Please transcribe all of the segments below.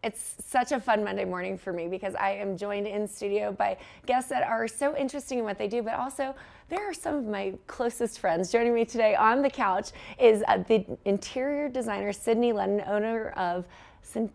It's such a fun Monday morning for me because I am joined in studio by guests that are so interesting in what they do, but also there are some of my closest friends. Joining me today on the couch is the interior designer, Sydney Ledden, owner of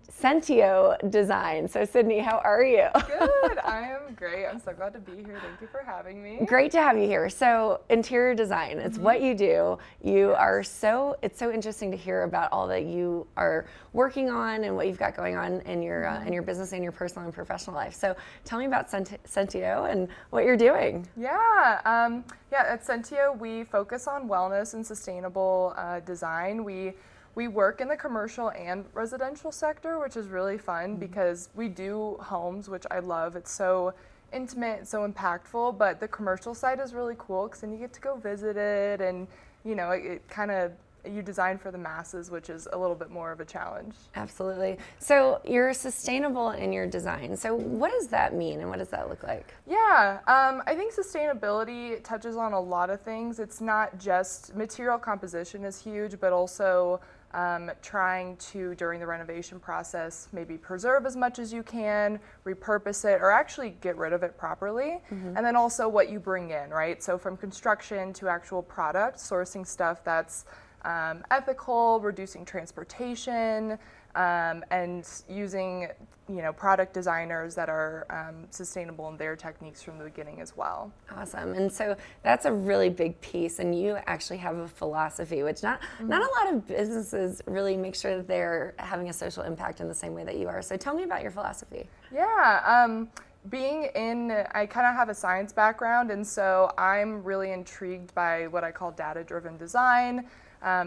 Sentio Design. So Sydney, how are you? Good, I am great. I'm so glad to be here. Thank you for having me. Great to have you here. So interior design, it's what you do. You are it's so interesting to hear about all that you are working on and what you've got going on in your business and your personal and professional life. So tell me about Sentio and what you're doing. Yeah, at Sentio we focus on wellness and sustainable design. We work in the commercial and residential sector, which is really fun because we do homes, which I love. It's so intimate, so impactful, but the commercial side is really cool because then you get to go visit it and, it kind of, you design for the masses, which is a little bit more of a challenge. Absolutely. So you're sustainable in your design. So what does that mean and what does that look like? Yeah, I think sustainability touches on a lot of things. It's not just material composition is huge, but also trying to, during the renovation process, maybe preserve as much as you can, repurpose it, or actually get rid of it properly. And then also what you bring in, right? So from construction to actual product, sourcing stuff that's ethical, reducing transportation, and using product designers that are sustainable in their techniques from the beginning as well. Awesome. And so that's a really big piece, and you actually have a philosophy, which not a lot of businesses really make sure that they're having a social impact in the same way that you are. So tell me about your philosophy. Yeah. I kind of have a science background, and so I'm really intrigued by what I call data-driven design.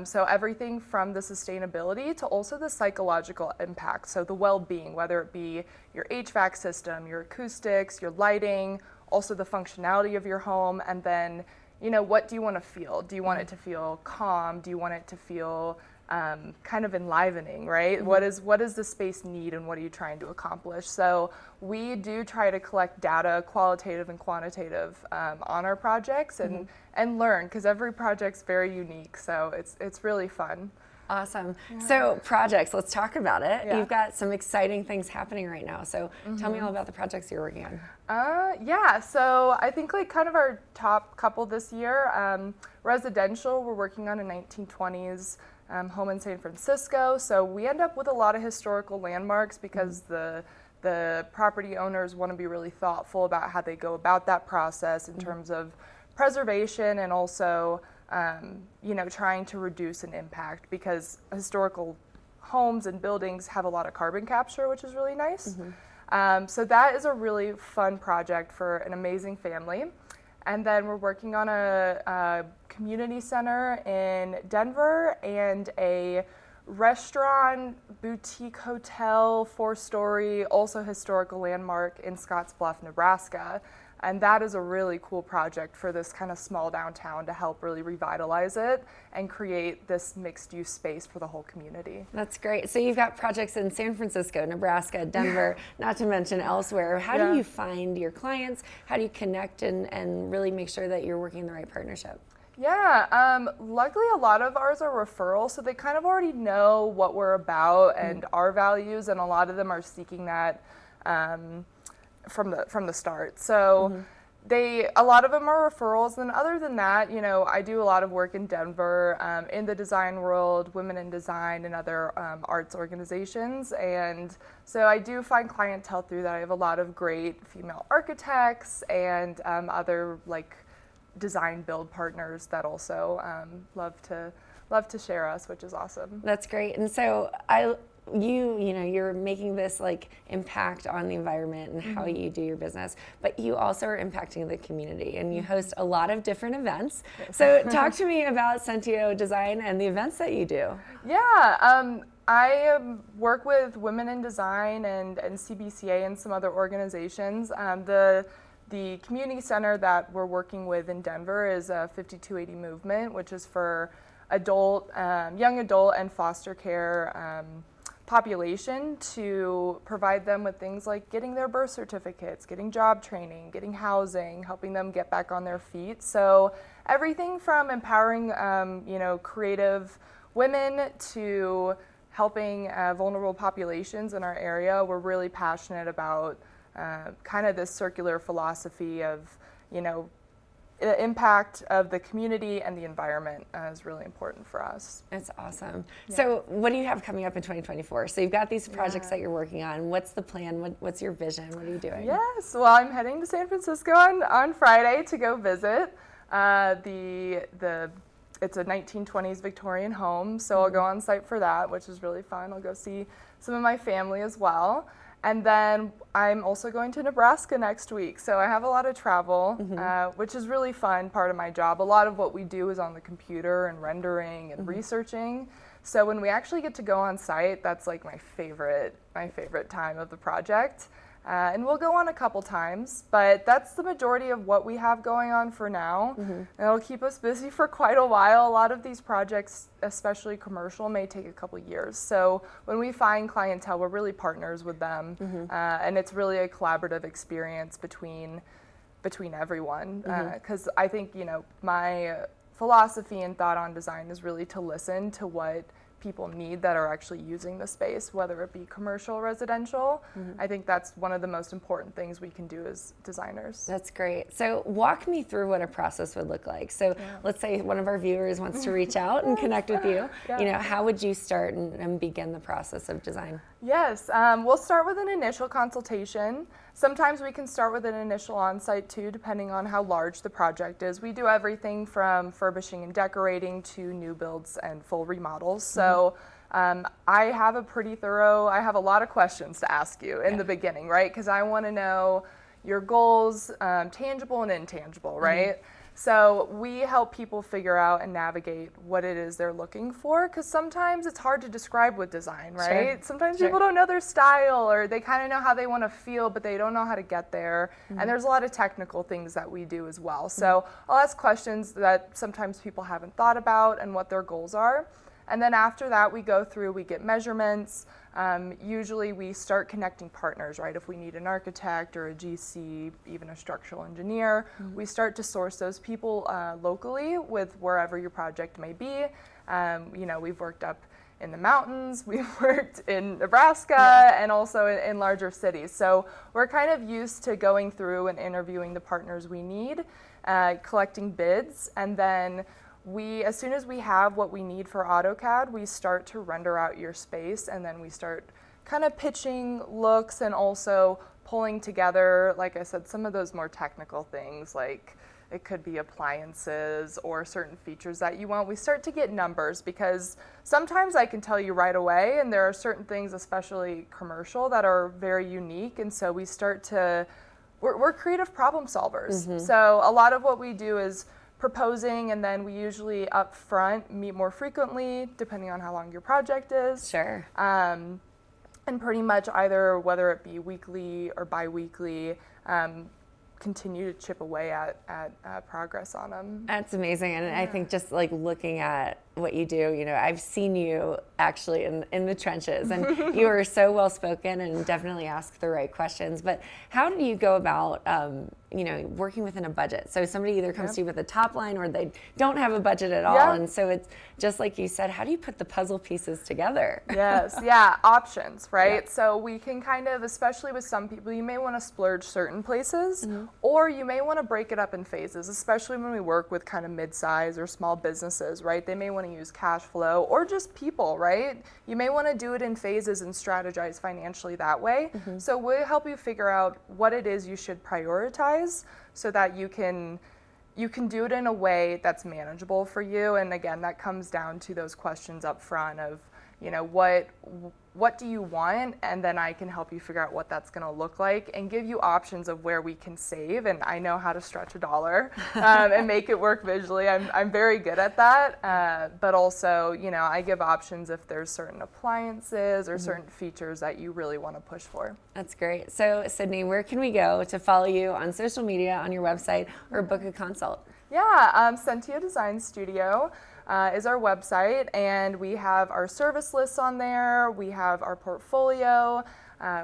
So everything from the sustainability to also the psychological impact. So the well-being, whether it be your HVAC system, your acoustics, your lighting, also the functionality of your home, and then, what do you want to feel? Do you want it to feel calm? Do you want it to feel kind of enlivening, right? What does the space need and what are you trying to accomplish? So we do try to collect data, qualitative and quantitative, on our projects and learn, because every project's very unique. So it's really fun. Awesome. Yeah. So projects, let's talk about it. Yeah. You've got some exciting things happening right now. So tell me all about the projects you're working on. So I think kind of our top couple this year, residential, we're working on a 1920s home in San Francisco. So we end up with a lot of historical landmarks because the property owners want to be really thoughtful about how they go about that process in terms of preservation and also, trying to reduce an impact, because historical homes and buildings have a lot of carbon capture, which is really nice. So that is a really fun project for an amazing family. And then we're working on a community center in Denver and a restaurant, boutique hotel, 4-story, also historical landmark in Scottsbluff, Nebraska. And that is a really cool project for this kind of small downtown to help really revitalize it and create this mixed-use space for the whole community. That's great. So you've got projects in San Francisco, Nebraska, Denver, not to mention elsewhere. How do you find your clients? How do you connect and really make sure that you're working in the right partnership? Yeah, luckily a lot of ours are referrals, so they kind of already know what we're about and our values, and a lot of them are seeking that from the start. So a lot of them are referrals, and other than that, I do a lot of work in Denver, in the design world, Women in Design, and other arts organizations, and so I do find clientele through that. I have a lot of great female architects and other design build partners that also love to share us, which is awesome. That's great. And so you're making this impact on the environment and how you do your business, but you also are impacting the community, and you host a lot of different events. So talk to me about Sentio Design and the events that you do. Yeah, I work with Women in Design and CBCA and some other organizations. The community center that we're working with in Denver is a 5280 movement, which is for young adult and foster care population, to provide them with things like getting their birth certificates, getting job training, getting housing, helping them get back on their feet. So everything from empowering creative women to helping vulnerable populations in our area. We're really passionate about kind of this circular philosophy of, the impact of the community and the environment is really important for us. That's awesome. Yeah. So what do you have coming up in 2024? So you've got these projects that you're working on. What's the plan? What's your vision? What are you doing? Yes, well, I'm heading to San Francisco on Friday to go visit it's a 1920s Victorian home, so I'll go on site for that, which is really fun. I'll go see some of my family as well. And then I'm also going to Nebraska next week, so I have a lot of travel, which is really fun, part of my job. A lot of what we do is on the computer and rendering and researching. So when we actually get to go on site, that's like my favorite time of the project. And we'll go on a couple times, but that's the majority of what we have going on for now. And it'll keep us busy for quite a while. A lot of these projects, especially commercial, may take a couple years. So when we find clientele, we're really partners with them, and it's really a collaborative experience between everyone. Because I think, my philosophy and thought on design is really to listen to what people need that are actually using the space, whether it be commercial or residential. I think that's one of the most important things we can do as designers. That's great. So walk me through what a process would look like. So let's say one of our viewers wants to reach out and connect with you. How would you start and begin the process of design? Yes, we'll start with an initial consultation. Sometimes we can start with an initial on-site too, depending on how large the project is. We do everything from furbishing and decorating to new builds and full remodels. So I have a lot of questions to ask you in the beginning, right? Because I want to know your goals, tangible and intangible, right? So we help people figure out and navigate what it is they're looking for, because sometimes it's hard to describe with design, right? Sometimes people don't know their style, or they kind of know how they want to feel, but they don't know how to get there. And there's a lot of technical things that we do as well. So I'll ask questions that sometimes people haven't thought about and what their goals are. And then after that, we get measurements. Usually we start connecting partners, right? If we need an architect or a GC, even a structural engineer, we start to source those people locally with wherever your project may be. We've worked up in the mountains, we've worked in Nebraska, and also in larger cities. So we're kind of used to going through and interviewing the partners we need, collecting bids, and then as soon as we have what we need for AutoCAD, we start to render out your space, and then we start kind of pitching looks and also pulling together, like I said, some of those more technical things, like it could be appliances or certain features that you want. We start to get numbers, because sometimes I can tell you right away, and there are certain things, especially commercial, that are very unique, and so we start to, we're creative problem solvers. So a lot of what we do is proposing, and then we usually up front meet more frequently depending on how long your project is. Sure. And pretty much either, whether it be weekly or bi-weekly, continue to chip away at progress on them. That's amazing. And I think just like looking at what you do, I've seen you actually in the trenches, and you are so well spoken and definitely ask the right questions. But how do you go about working within a budget? So somebody either comes to you with a top line, or they don't have a budget at all. And so it's just like you said, how do you put the puzzle pieces together? Yes, options, right? So we can kind of, especially with some people, you may want to splurge certain places, or you may want to break it up in phases, especially when we work with kind of mid-size or small businesses, right? They may want to use cash flow, or just people, right? You may want to do it in phases and strategize financially that way. So we'll help you figure out what it is you should prioritize, so that you can do it in a way that's manageable for you. And again, that comes down to those questions up front of, what do you want? And then I can help you figure out what that's going to look like, and give you options of where we can save. And I know how to stretch a dollar and make it work visually. I'm very good at that. But also, I give options if there's certain appliances or certain features that you really want to push for. That's great. So Sydney, where can we go to follow you on social media, on your website, or book a consult? Sentio Design Studio is our website, and we have our service lists on there. We have our portfolio.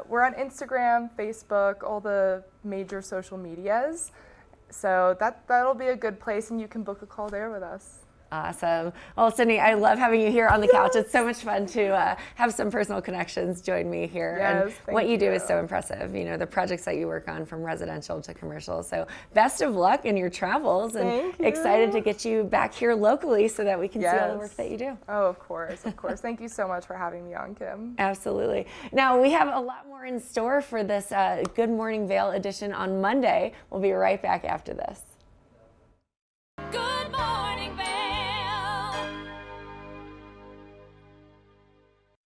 We're on Instagram, Facebook, all the major social medias. So that'll be a good place, and you can book a call there with us. Awesome. Well, Sydney, I love having you here on the couch. It's so much fun to have some personal connections join me here. Yes, and what you do is so impressive. The projects that you work on from residential to commercial. So best of luck in your travels, and excited to get you back here locally so that we can see all the work that you do. Oh, of course. Thank you so much for having me on, Kim. Absolutely. Now, we have a lot more in store for this Good Morning Vail edition on Monday. We'll be right back after this.